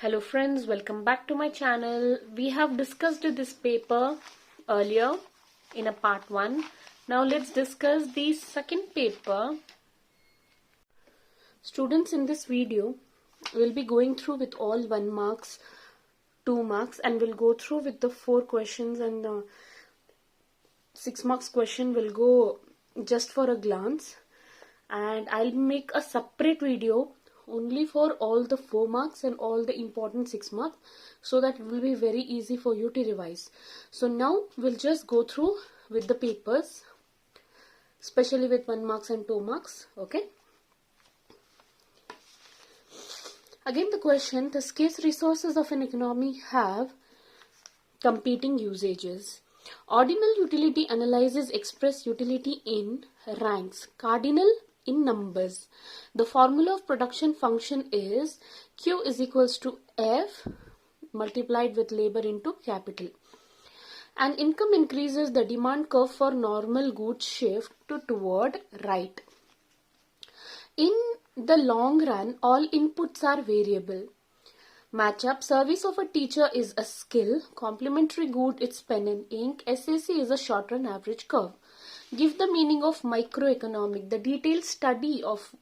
Hello friends, welcome back to my channel. We have discussed this paper earlier in a part 1. Now let's discuss the second paper. Students, in this video will be going through with all 1 marks, 2 marks, and we'll go through with the 4 questions, and the 6 marks question will go just for a glance, and I'll make a separate video only for all the 4 marks and all the important 6 marks, so that it will be very easy for you to revise. So now we'll just go through with the papers, especially with 1 marks and 2 marks. Okay. Again the question, the scarce resources of an economy have competing usages. Ordinal utility analyzes express utility in ranks, cardinal in numbers. The formula of production function is Q is equals to F multiplied with labor into capital. And income increases, the demand curve for normal goods shift toward right. In the long run, all inputs are variable. Matchup, service of a teacher is a skill, complementary good is pen and ink, SAC is a short run average curve. Give the meaning of microeconomic, the detailed study of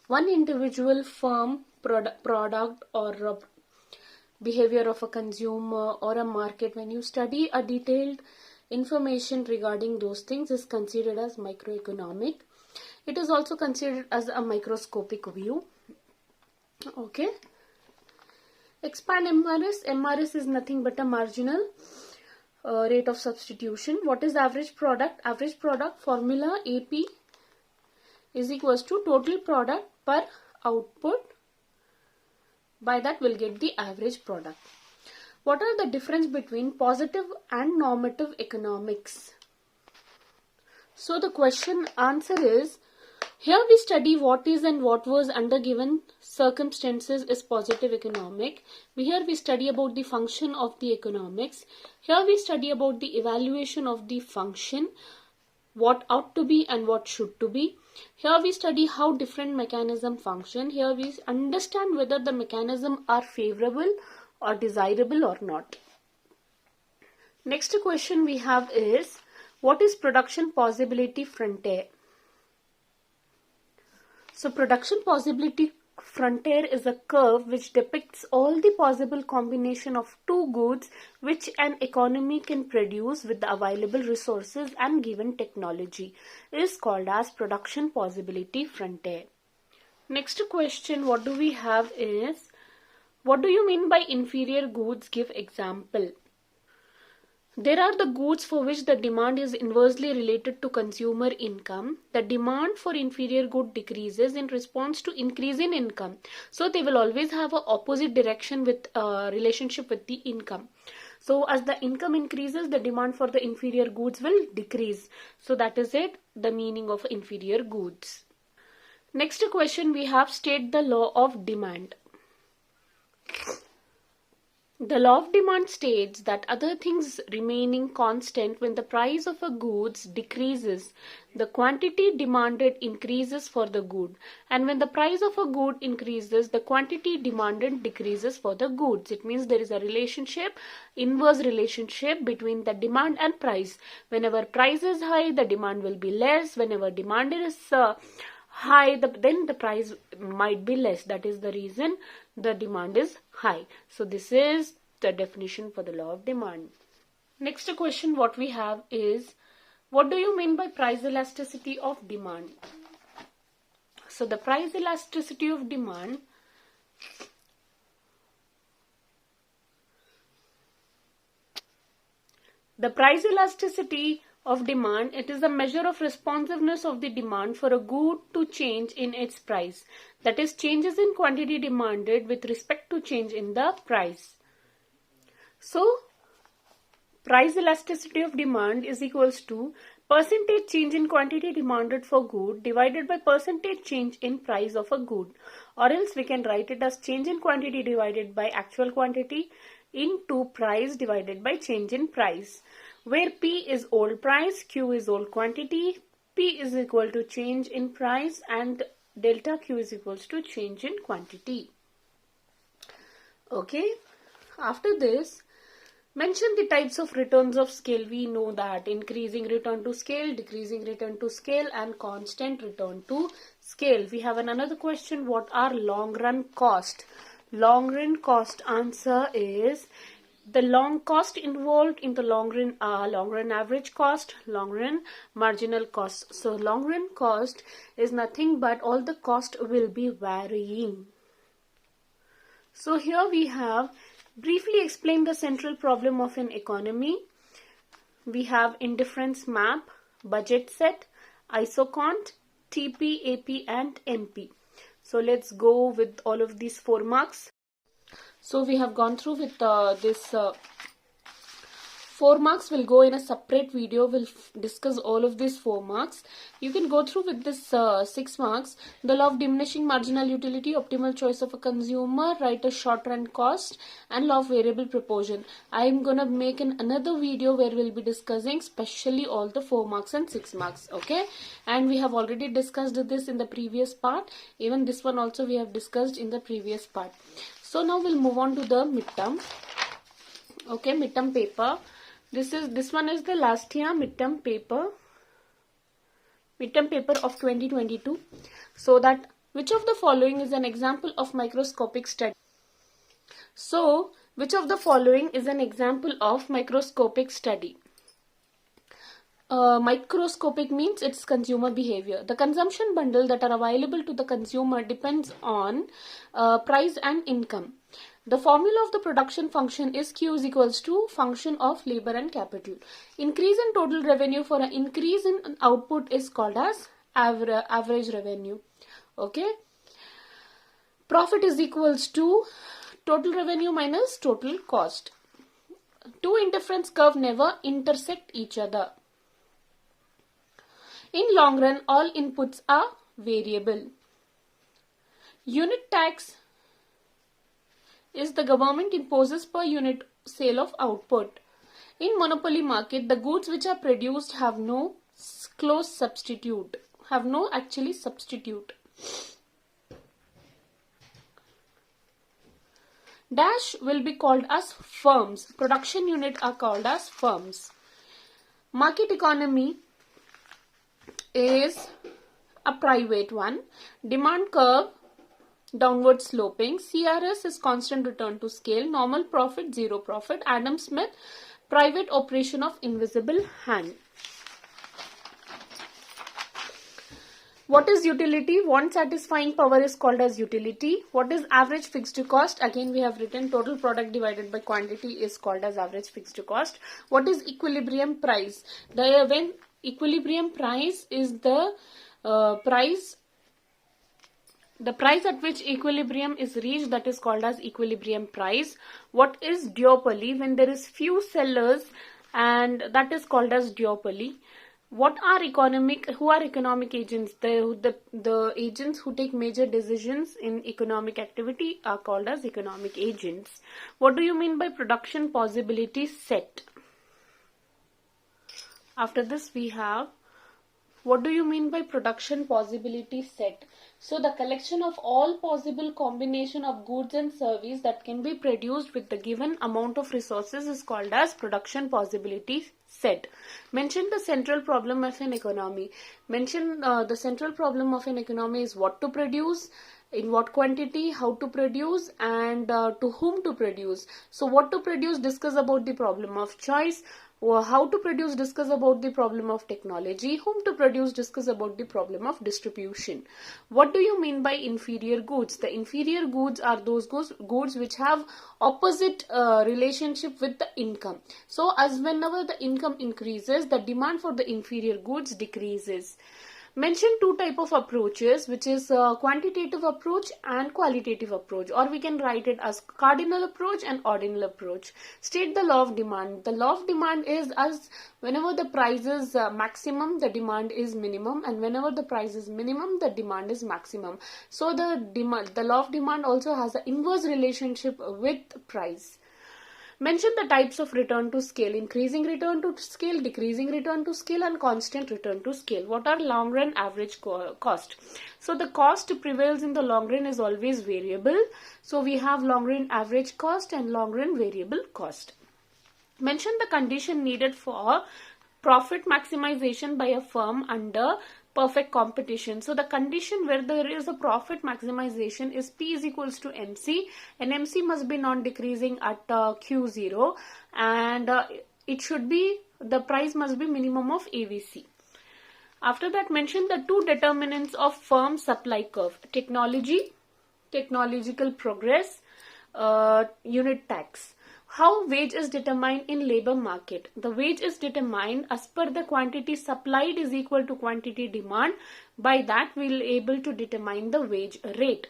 one individual firm, product or behavior of a consumer or a market. When you study a detailed information regarding those things is considered as microeconomic. It is also considered as a microscopic view. Okay. Expand MRS. MRS is nothing but a marginal rate of substitution. What is average product? Average product formula AP is equals to total product per output. By that we'll get the average product. What are the difference between positive and normative economics? So the question answer is, here we study what is and what was under given circumstances is positive economic. Here we study about the function of the economics. Here we study about the evaluation of the function, what ought to be and what should to be. Here we study how different mechanism function. Here we understand whether the mechanism are favorable or desirable or not. Next question we have is, what is production possibility frontier? So production possibility frontier is a curve which depicts all the possible combination of two goods which an economy can produce with the available resources and given technology. It is called as production possibility frontier. Next question what do we have is, what do you mean by inferior goods? Give example. There are the goods for which the demand is inversely related to consumer income. The demand for inferior good decreases in response to increase in income. So they will always have an opposite direction with relationship with the income. So as the income increases, the demand for the inferior goods will decrease. So that is it, the meaning of inferior goods. Next question we have, state the law of demand. The law of demand states that other things remaining constant, when the price of a goods decreases, the quantity demanded increases for the good, and when the price of a good increases, the quantity demanded decreases for the goods. It means there is a relationship, inverse relationship between the demand and price. Whenever price is high, the demand will be less. Whenever demand is high, then the price might be less. That is the reason the demand is high. So this is the definition for the law of demand. Next question what we have is, what do you mean by price elasticity of demand? So the price elasticity of demand it is a measure of responsiveness of the demand for a good to change in its price. That is, changes in quantity demanded with respect to change in the price. So price elasticity of demand is equals to percentage change in quantity demanded for good divided by percentage change in price of a good. Or else we can write it as change in quantity divided by actual quantity into price divided by change in price, where P is old price, Q is old quantity, P is equal to change in price, and delta Q is equals to change in quantity. Okay. After this, mention the types of returns of scale. We know that increasing return to scale, decreasing return to scale, and constant return to scale. We have another question. What are long run cost? Long run cost answer is the long cost involved in the long run average cost, long run marginal cost. So long run cost is nothing but all the cost will be varying. So here we have briefly explained the central problem of an economy. We have indifference map, budget set, isocont, TP, AP and NP. So let's go with all of these 4 marks. So we have gone through with this 4 marks. Will go in a separate video. We'll discuss all of these 4 marks. You can go through with this 6 marks. The law of diminishing marginal utility, optimal choice of a consumer, write a short run cost, and law of variable proportion. I am gonna make another video where we'll be discussing specially all the 4 marks and 6 marks. Okay, and we have already discussed this in the previous part. Even this one also we have discussed in the previous part. So now we'll move on to the midterm. Okay, midterm paper. This one is the last year midterm paper of 2022. So that which of the following is an example of microscopic study? So which of the following is an example of microscopic study? Microscopic means it's consumer behavior. The consumption bundle that are available to the consumer depends on price and income. The formula of the production function is Q is equals to function of labor and capital. Increase in total revenue for an increase in output is called as average revenue. Okay. Profit is equals to total revenue minus total cost. Two indifference curve never intersect each other. In long run, all inputs are variable. Unit tax is the government imposes per unit sale of output. In monopoly market, the goods which are produced have no close substitute. Substitute. Dash will be called as firms. Production unit are called as firms. Market economy is a private one. Demand curve downward sloping. CRS is constant return to scale. Normal profit, zero profit. Adam Smith, private operation of invisible hand. What is utility? Want satisfying power is called as utility. What is average fixed cost? Again we have written total product divided by quantity is called as average fixed cost. What is equilibrium price? When equilibrium price is the price at which equilibrium is reached, that is called as equilibrium price. What is duopoly? When there is few sellers, and that is called as duopoly. Who are economic agents? The agents who take major decisions in economic activity are called as economic agents. What do you mean by production possibility set? After this we have, what do you mean by production possibility set? So the collection of all possible combination of goods and service that can be produced with the given amount of resources is called as production possibility set. Mention the central problem of an economy. The central problem of an economy is what to produce, in what quantity, how to produce, and to whom to produce. So what to produce, discuss about the problem of choice. How to produce, discuss about the problem of technology. Whom to produce, discuss about the problem of distribution. What do you mean by inferior goods? The inferior goods are those goods which have opposite relationship with the income. So as whenever the income increases, the demand for the inferior goods decreases. Mention two types of approaches, which is quantitative approach and qualitative approach, or we can write it as cardinal approach and ordinal approach. State the law of demand. The law of demand is as whenever the price is maximum, the demand is minimum, and whenever the price is minimum, the demand is maximum. So the law of demand also has an inverse relationship with price. Mention the types of return to scale: increasing return to scale, decreasing return to scale, and constant return to scale. What are long run average cost? So the cost prevails in the long run is always variable. So we have long run average cost and long run variable cost. Mention the condition needed for profit maximization by a firm under perfect competition. So the condition where there is a profit maximization is P is equals to MC, and MC must be non-decreasing at Q0, and it should be, the price must be minimum of AVC. After that, mention the two determinants of firm supply curve: technology, technological progress, unit tax. How wage is determined in labor market? The wage is determined as per the quantity supplied is equal to quantity demand. By that we will able to determine the wage rate.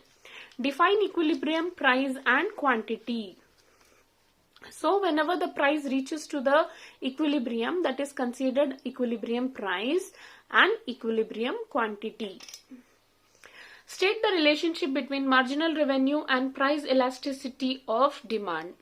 Define equilibrium, price and quantity. So whenever the price reaches to the equilibrium, that is considered equilibrium price and equilibrium quantity. State the relationship between marginal revenue and price elasticity of demand.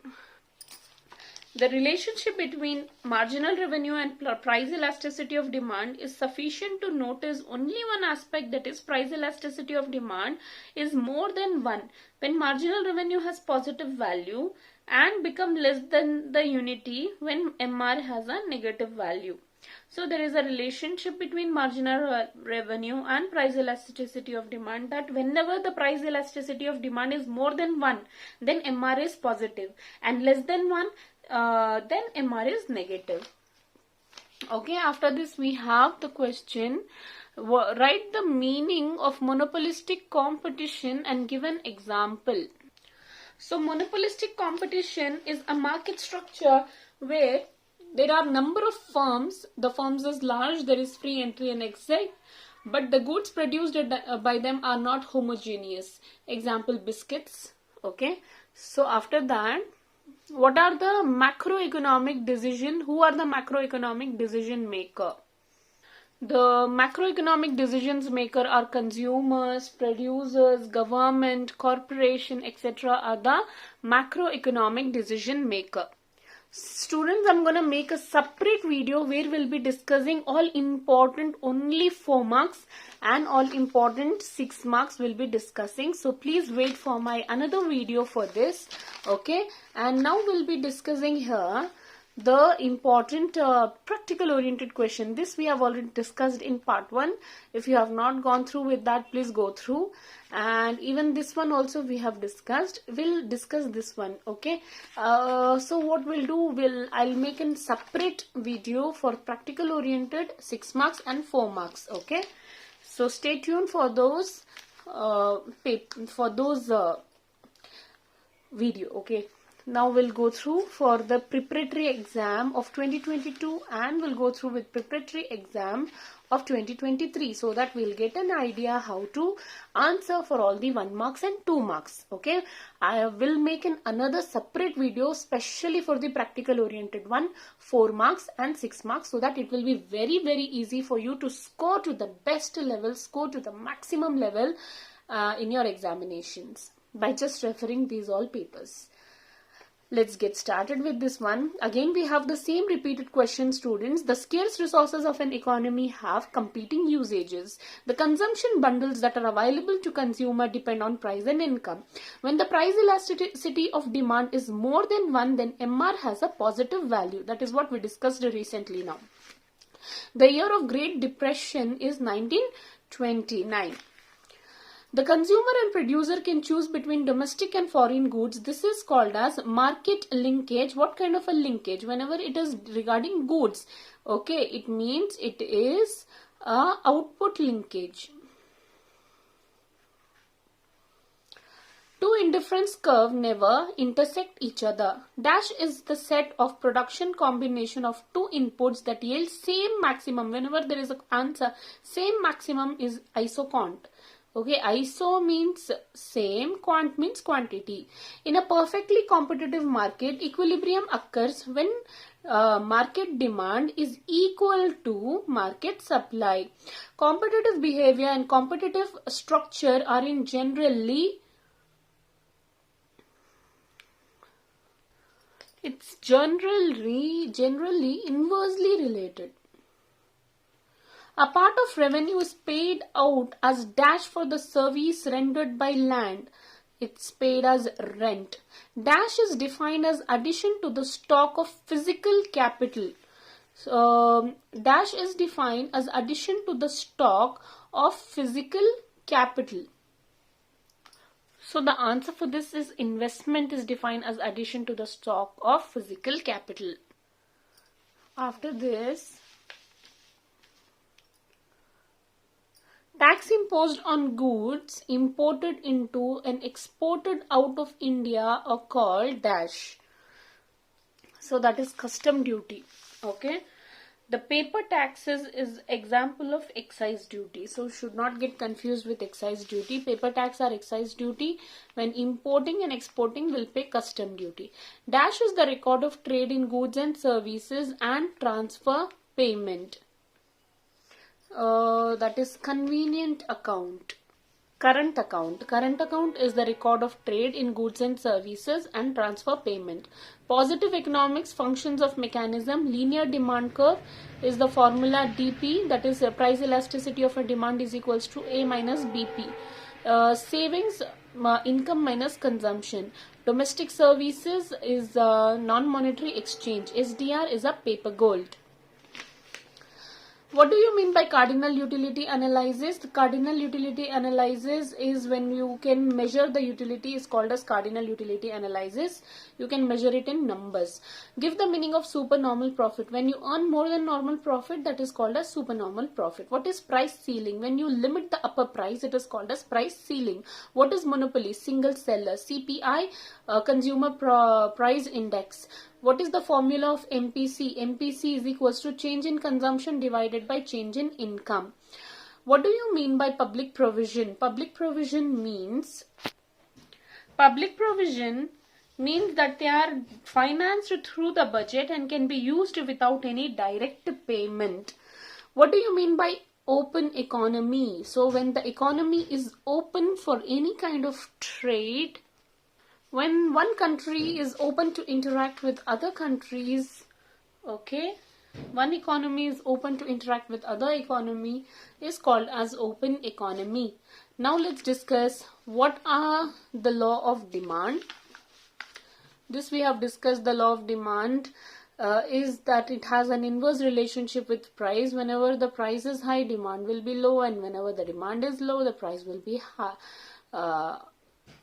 The relationship between marginal revenue and price elasticity of demand is sufficient to notice only one aspect, that is price elasticity of demand is more than 1 when marginal revenue has positive value and become less than the unity when MR has a negative value. So there is a relationship between marginal revenue and price elasticity of demand, that whenever the price elasticity of demand is more than 1, then MR is positive, and less than 1, then MR is negative. Okay, after this we have the question: write the meaning of monopolistic competition and give an example. So monopolistic competition is a market structure where there are number of firms. The firms is large, there is free entry and exit, but the goods produced by them are not homogeneous. Example, biscuits. Okay, so after that, what are the macroeconomic decision? Who are the macroeconomic decision maker? The macroeconomic decisions maker are consumers, producers, government, corporation, etc. are the macroeconomic decision maker. Students, I'm going to make a separate video where we'll be discussing all important only 4 marks and all important 6 marks we'll be discussing. So please wait for my another video for this. Okay, and now we'll be discussing here the important practical oriented question. This we have already discussed in part 1. If you have not gone through with that, please go through. And even this one also we have discussed. We'll discuss this one. Okay, so what we'll do, I'll make a separate video for practical oriented 6 marks and 4 marks. Okay, so stay tuned for those video. Okay, now we'll go through for the preparatory exam of 2022 and we'll go through with preparatory exam of 2023, so that we'll get an idea how to answer for all the 1 marks and 2 marks. Okay, I will make another separate video specially for the practical oriented one, 4 marks and 6 marks, so that it will be very easy for you to score to the best level, score to the maximum level in your examinations by just referring these all papers. Let's get started with this one. Again, we have the same repeated question, students. The scarce resources of an economy have competing usages. The consumption bundles that are available to consumer depend on price and income. When the price elasticity of demand is more than 1, then MR has a positive value. That is what we discussed recently now. The year of Great Depression is 1929. The consumer and producer can choose between domestic and foreign goods. This is called as market linkage. What kind of a linkage? Whenever it is regarding goods, okay, it means it is a output linkage. Two indifference curve never intersect each other. Dash is the set of production combination of two inputs that yield same maximum. Whenever there is an answer, same maximum is isocont. Okay, iso means same, quant means quantity. In a perfectly competitive market, equilibrium occurs when market demand is equal to market supply. Competitive behavior and competitive structure are in generally It's generally inversely related. A part of revenue is paid out as dash for the service rendered by land. It's paid as rent. Dash is defined as addition to the stock of physical capital. Dash is defined as addition to the stock of physical capital. So the answer for this is investment is defined as addition to the stock of physical capital. After this, tax imposed on goods imported into and exported out of India are called dash. So that is custom duty. Okay. The paper taxes is example of excise duty. So should not get confused with excise duty. Paper tax or excise duty. When importing and exporting will pay custom duty. Dash is the record of trade in goods and services and transfer payment. That is convenient account. Current account. Current account is the record of trade in goods and services and transfer payment. Positive economics functions of mechanism. Linear demand curve is the formula DP, that is price elasticity of a demand is equals to A minus BP. Savings, income minus consumption. Domestic services is non-monetary exchange. SDR is a paper gold. What do you mean by cardinal utility analysis? The cardinal utility analysis is when you can measure the utility is called as cardinal utility analysis. You can measure it in numbers. Give the meaning of supernormal profit. When you earn more than normal profit, that is called as supernormal profit. What is price ceiling? When you limit the upper price, it is called as price ceiling. What is monopoly? Single seller. CPI, consumer price index. What is the formula of MPC? MPC is equals to change in consumption divided by change in income. What do you mean by public provision? Public provision means that they are financed through the budget and can be used without any direct payment. What do you mean by open economy? So when the economy is open for any kind of trade, when one country is open to interact with other countries, okay, one economy is open to interact with other economy is called as open economy. Now let's discuss what are the law of demand. This we have discussed. The law of demand is that it has an inverse relationship with price. Whenever the price is high, demand will be low, and whenever the demand is low, the price will be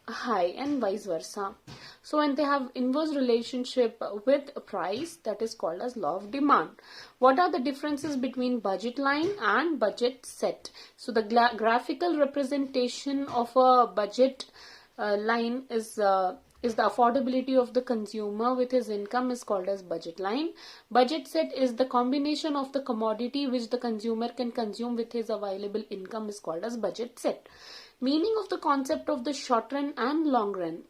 high, and vice versa. So when they have inverse relationship with price, that is called as law of demand. What are the differences between budget line and budget set? So the graphical representation of a budget line is the affordability of the consumer with his income is called as budget line. Budget set is the combination of the commodity which the consumer can consume with his available income is called as budget set. Meaning of the concept of the short run and long run.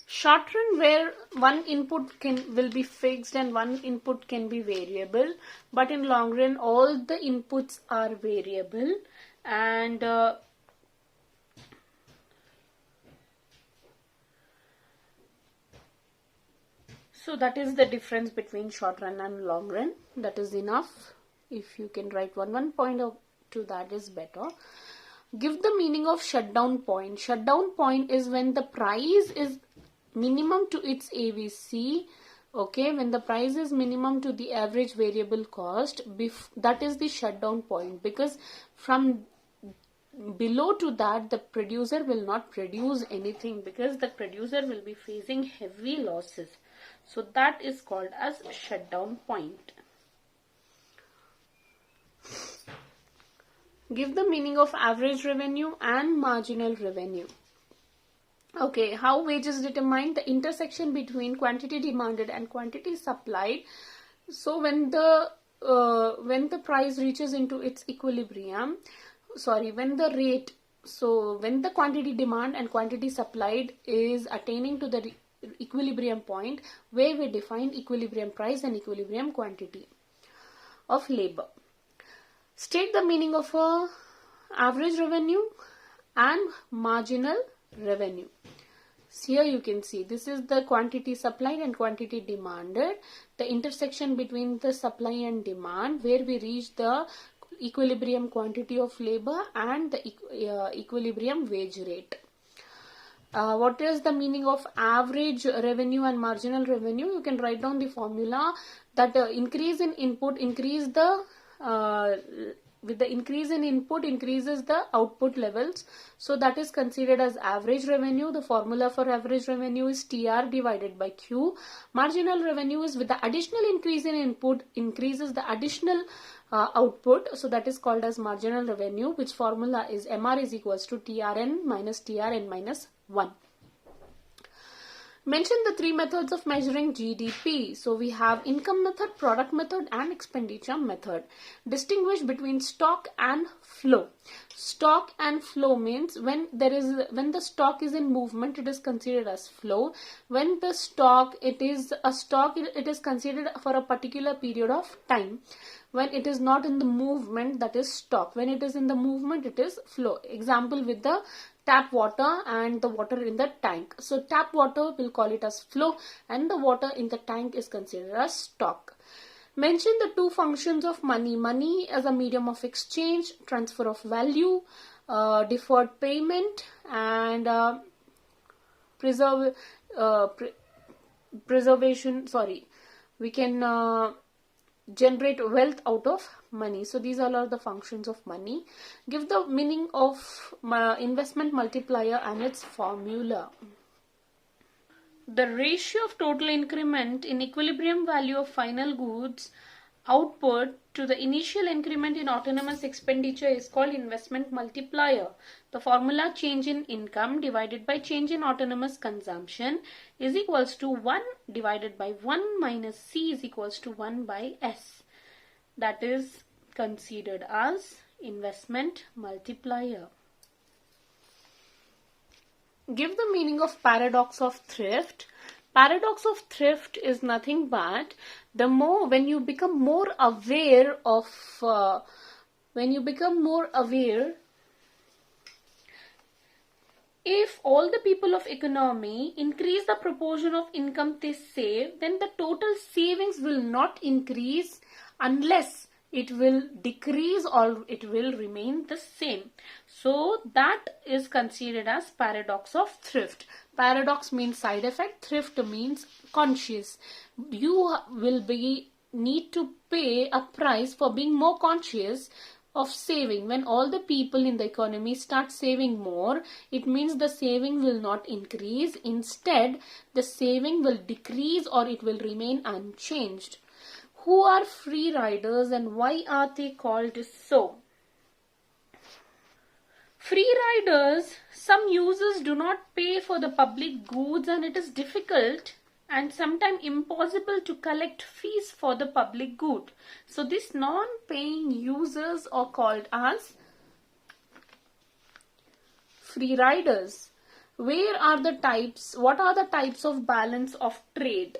Short run, where one input will be fixed and one input can be variable, but in long run all the inputs are variable, and so that is the difference between short run and long run. That is enough. If you can write one point to that is better. Give the meaning of shutdown point. Shutdown point is when the price is minimum to its AVC. Okay, when the price is minimum to the average variable cost, that is the shutdown point, because from below to that the producer will not produce anything, because the producer will be facing heavy losses. So that is called as shutdown point. Give the meaning of average revenue and marginal revenue. Okay, how wages determine? The intersection between quantity demanded and quantity supplied. So when the price reaches into its equilibrium, when the quantity demand and quantity supplied is attaining to the equilibrium point, where we define equilibrium price and equilibrium quantity of labor. State the meaning of average revenue and marginal revenue. So here you can see this is the quantity supplied and quantity demanded, the intersection between the supply and demand, where we reach the equilibrium quantity of labor and the equilibrium wage rate. What is the meaning of average revenue and marginal revenue? You can write down the formula that increase in input with the increase in input increases the output levels. So that is considered as average revenue. The formula for average revenue is TR divided by Q. Marginal revenue is with the additional increase in input increases the additional output. So that is called as marginal revenue, which formula is MR is equals to TRN minus TRN minus 1. Mention the three methods of measuring GDP. So we have income method, product method and expenditure method. Distinguish between stock and flow. Stock and flow means when the stock is in movement, it is considered as flow. When the stock it is considered for a particular period of time. When it is not in the movement, that is stock. When it is in the movement, it is flow. Example with the tap water and the water in the tank. So tap water, we'll call it as flow, and the water in the tank is considered as stock. Mention the two functions of money. Money as a medium of exchange, transfer of value, deferred payment, and preservation. We can generate wealth out of money. So these all are the functions of money. Give the meaning of investment multiplier and its formula. The ratio of total increment in equilibrium value of final goods output to the initial increment in autonomous expenditure is called investment multiplier. The formula change in income divided by change in autonomous consumption is equals to 1 divided by 1 minus C is equals to 1 by S. That is considered as investment multiplier. Give the meaning of paradox of thrift. Paradox of thrift is nothing but when you become more aware, if all the people of economy increase the proportion of income they save, then the total savings will not increase unless it will decrease or it will remain the same. So that is considered as paradox of thrift. Paradox means side effect, thrift means conscious. You will need to pay a price for being more conscious of saving. When all the people in the economy start saving more, it means the saving will not increase. Instead, the saving will decrease or it will remain unchanged. Who are free riders and why are they called so? Free riders, some users do not pay for the public goods and it is difficult and sometimes impossible to collect fees for the public good. So these non-paying users are called as free riders. What are the types of balance of trade?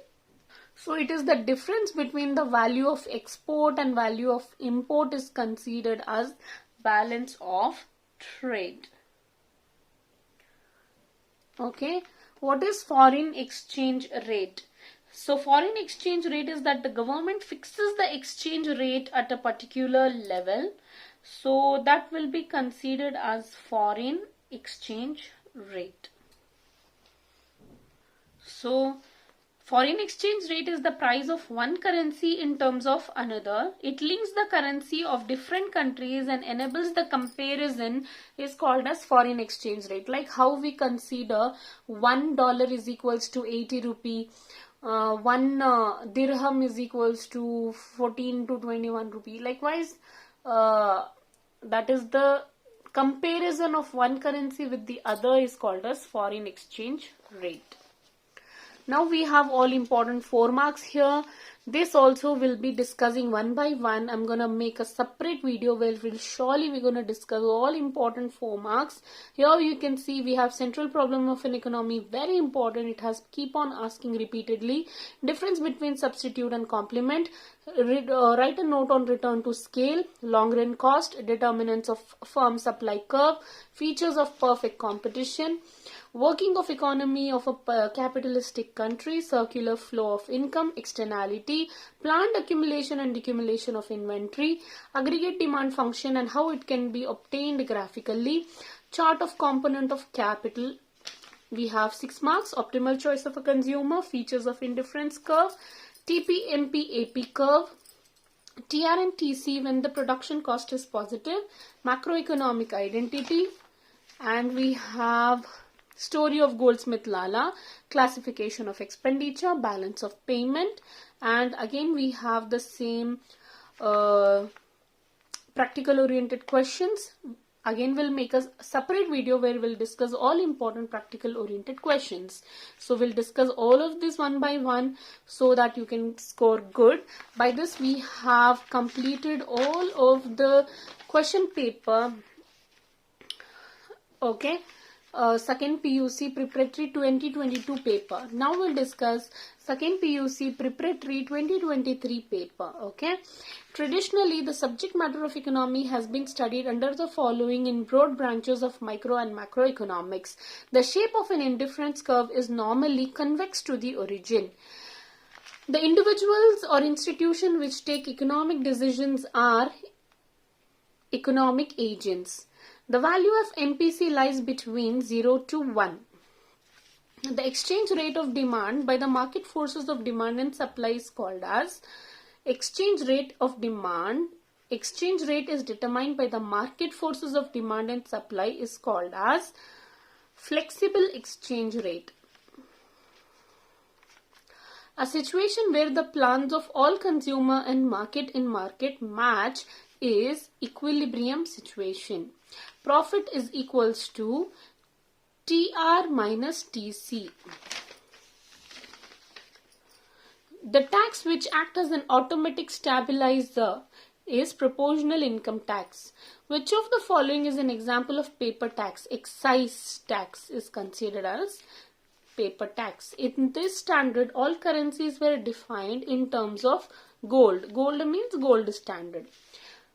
So it is the difference between the value of export and value of import is considered as balance of trade. Okay. What is foreign exchange rate? So foreign exchange rate is that the government fixes the exchange rate at a particular level. So that will be considered as foreign exchange rate. So foreign exchange rate is the price of one currency in terms of another. It links the currency of different countries and enables the comparison is called as foreign exchange rate. Like how we consider $1 is equals to 80 rupee, one dirham is equals to 14 to 21 rupee. Likewise, that is the comparison of one currency with the other is called as foreign exchange rate. Now we have all important 4 marks here. This also will be discussing one by one. I'm gonna make a separate video where we're gonna discuss all important 4 marks. Here you can see we have central problem of an economy, very important. It has keep on asking repeatedly. Difference between substitute and complement. Write a note on return to scale, long run cost, determinants of firm supply curve, features of perfect competition, working of economy of a capitalistic country, circular flow of income, externality, planned accumulation and decumulation of inventory, aggregate demand function and how it can be obtained graphically, chart of component of capital. We have 6 marks, optimal choice of a consumer, features of indifference curve, TP-MP-AP curve, TR and TC when the production cost is positive, macroeconomic identity, and we have story of Goldsmith-Lala, classification of expenditure, balance of payment, and again we have the same practical oriented questions. Again we'll make a separate video where we'll discuss all important practical oriented questions. So we'll discuss all of this one by one so that you can score good. By this we have completed all of the question paper. Okay. Second PUC preparatory 2022 paper. Now we'll discuss second PUC preparatory 2023 paper. Okay. Traditionally, the subject matter of economy has been studied under the following in broad branches of micro and macroeconomics. The shape of an indifference curve is normally convex to the origin. The individuals or institutions which take economic decisions are economic agents. The value of MPC lies between 0 to 1. The exchange rate of demand by the market forces of demand and supply is called as exchange rate of demand. Exchange rate is determined by the market forces of demand and supply is called as flexible exchange rate. A situation where the plans of all consumer and market in market match is equilibrium situation. Profit is equals to TR minus TC. The tax which acts as an automatic stabilizer is proportional income tax. Which of the following is an example of paper tax? Excise tax is considered as paper tax. In this standard, all currencies were defined in terms of gold. Gold means gold standard.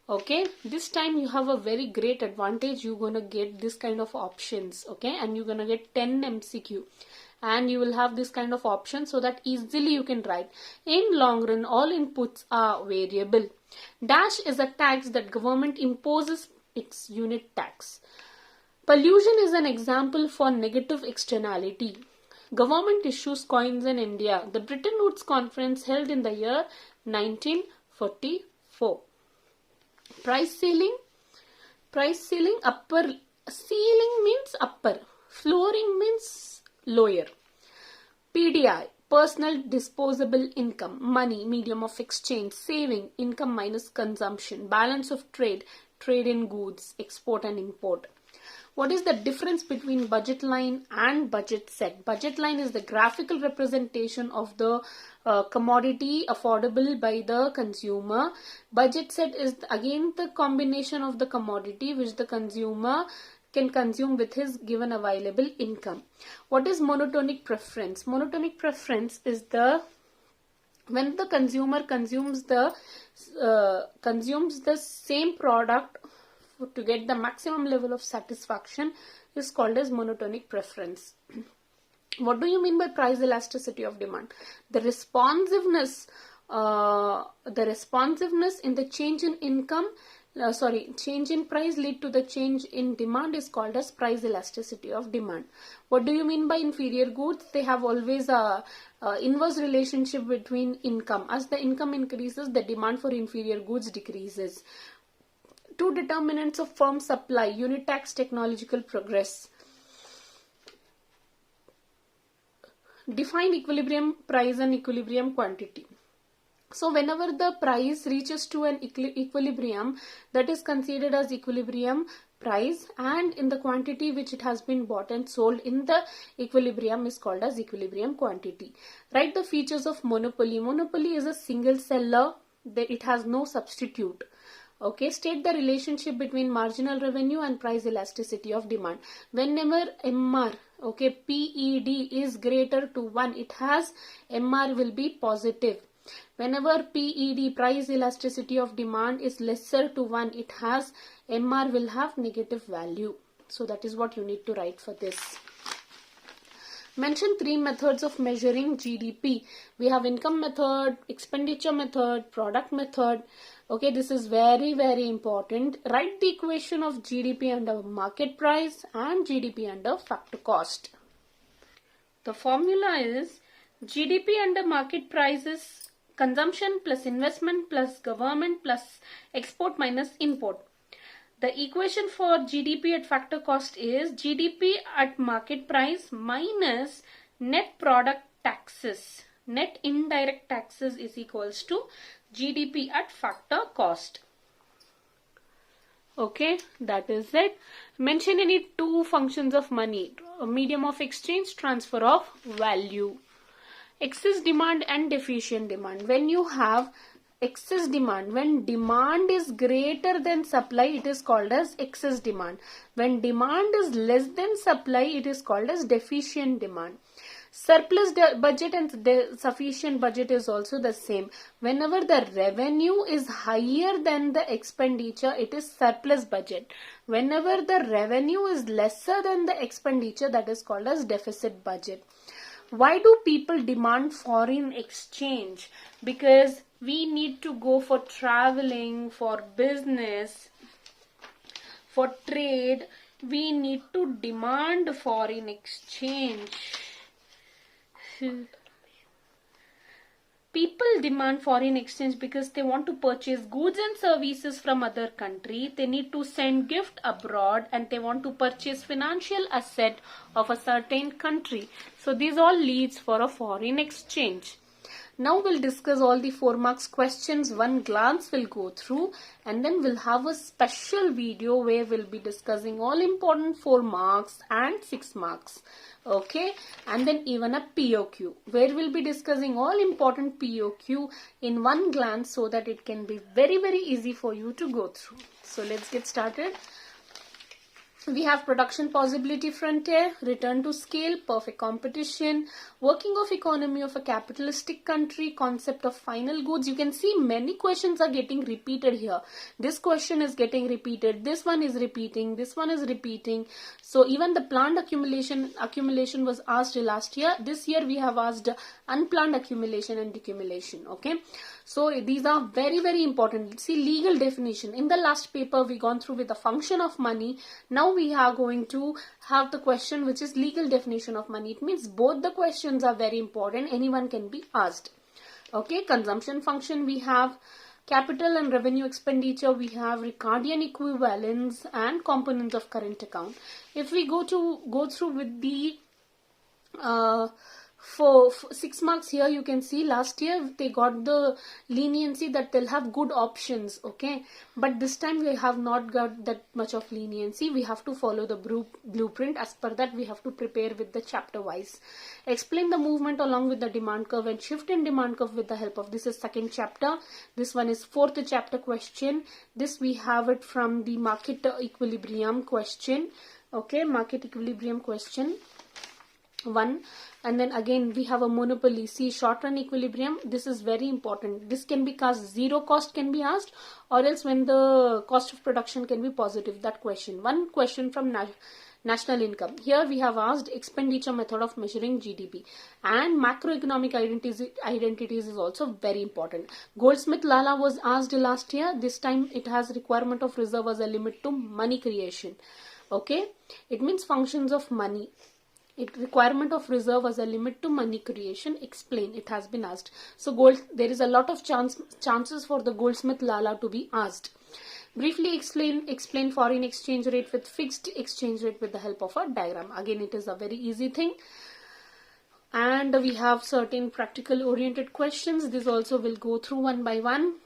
Okay, this time you have a very great advantage. You're going to get this kind of options. Okay, and you're going to get 10 MCQ. And you will have this kind of option so that easily you can write. In long run, all inputs are variable. Dash is a tax that government imposes its unit tax. Pollution is an example for negative externality. Government issues coins in India. The Bretton Woods Conference held in the year 1944. Price ceiling. Price ceiling, upper. Ceiling means upper. Flooring means lower. PDI, personal disposable income, money, medium of exchange, saving, income minus consumption, balance of trade, trade in goods, export and import. What is the difference between budget line and budget set? Budget line is the graphical representation of the commodity affordable by the consumer. Budget set is again the combination of the commodity which the consumer can consume with his given available income. What is monotonic preference? Monotonic preference is the when the consumer consumes the same product to get the maximum level of satisfaction is called as monotonic preference. What do you mean by price elasticity of demand? The responsiveness in the change in income, change in price lead to the change in demand is called as price elasticity of demand. What do you mean by inferior goods? They have always a inverse relationship between income. As the income increases, the demand for inferior goods decreases. Two determinants of firm supply, unit tax, technological progress. Define equilibrium price and equilibrium quantity. So whenever the price reaches to an equilibrium, that is considered as equilibrium price, and in the quantity which it has been bought and sold in the equilibrium is called as equilibrium quantity. Write the features of monopoly. Monopoly is a single seller, it has no substitute. Okay, state the relationship between marginal revenue and price elasticity of demand. Whenever MR, okay, PED is greater to 1, it has MR will be positive. Whenever PED, price elasticity of demand, is lesser to 1, it has MR will have negative value. So that is what you need to write for this. Mention 3 methods of measuring GDP. We have income method, expenditure method, product method. Okay, this is very, very important. Write the equation of GDP under market price and GDP under factor cost. The formula is GDP under market price is consumption plus investment plus government plus export minus import. The equation for GDP at factor cost is GDP at market price minus net product taxes. Net indirect taxes is equals to GDP at factor cost. Okay, that is it. Mention any 2 functions of money. A medium of exchange, transfer of value. Excess demand and deficient demand. When you have excess demand, when demand is greater than supply, it is called as excess demand. When demand is less than supply, it is called as deficient demand. Surplus budget and sufficient budget is also the same. Whenever the revenue is higher than the expenditure, it is surplus budget. Whenever the revenue is lesser than the expenditure, that is called as deficit budget. Why do people demand foreign exchange? Because we need to go for traveling, for business, for trade. We need to demand foreign exchange. People demand foreign exchange because they want to purchase goods and services from other country. They need to send gift abroad and they want to purchase financial asset of a certain country. So these all leads for a foreign exchange. Now we'll discuss all the 4 marks questions. One glance we'll go through, and then we'll have a special video where we'll be discussing all important 4 marks and 6 marks. Okay, and then even a POQ where we'll be discussing all important POQ in one glance so that it can be very, very easy for you to go through. So let's get started. We have production possibility frontier, return to scale, perfect competition, working of economy of a capitalistic country, concept of final goods. You can see many questions are getting repeated here. This question is getting repeated. This one is repeating. This one is repeating. So even the planned accumulation was asked last year. This year we have asked unplanned accumulation and decumulation. Okay. So these are very, very important. See, legal definition. In the last paper we gone through with the function of money. Now we are going to have the question which is legal definition of money. It means both the questions are very important. Anyone can be asked. Okay, consumption function we have capital and revenue expenditure, we have Ricardian equivalence and components of current account. If we go through with the for 6 marks here, you can see last year they got the leniency that they'll have good options. Okay, but this time we have not got that much of leniency. We have to follow the blueprint. As per that, we have to prepare with the chapter wise. Explain the movement along with the demand curve and shift in demand curve with the help of, this is 2nd chapter. This one is 4th chapter question. This we have it from the market equilibrium question. Okay, market equilibrium question 1. And then again we have a monopoly. See, short run equilibrium, this is very important. This can be cast, zero cost can be asked, or else when the cost of production can be positive. That question. One question from national income. Here we have asked expenditure method of measuring GDP, and macroeconomic identities is also very important. Goldsmith-Lala was asked last year. This time it has requirement of reserve as a limit to money creation. Okay, it means functions of money. Requirement of reserve as a limit to money creation. Explain. It has been asked. So there is a lot of chances for the Goldsmith-Lala to be asked. Briefly explain foreign exchange rate with fixed exchange rate with the help of a diagram. Again, it is a very easy thing. And we have certain practical oriented questions. This also will go through one by one.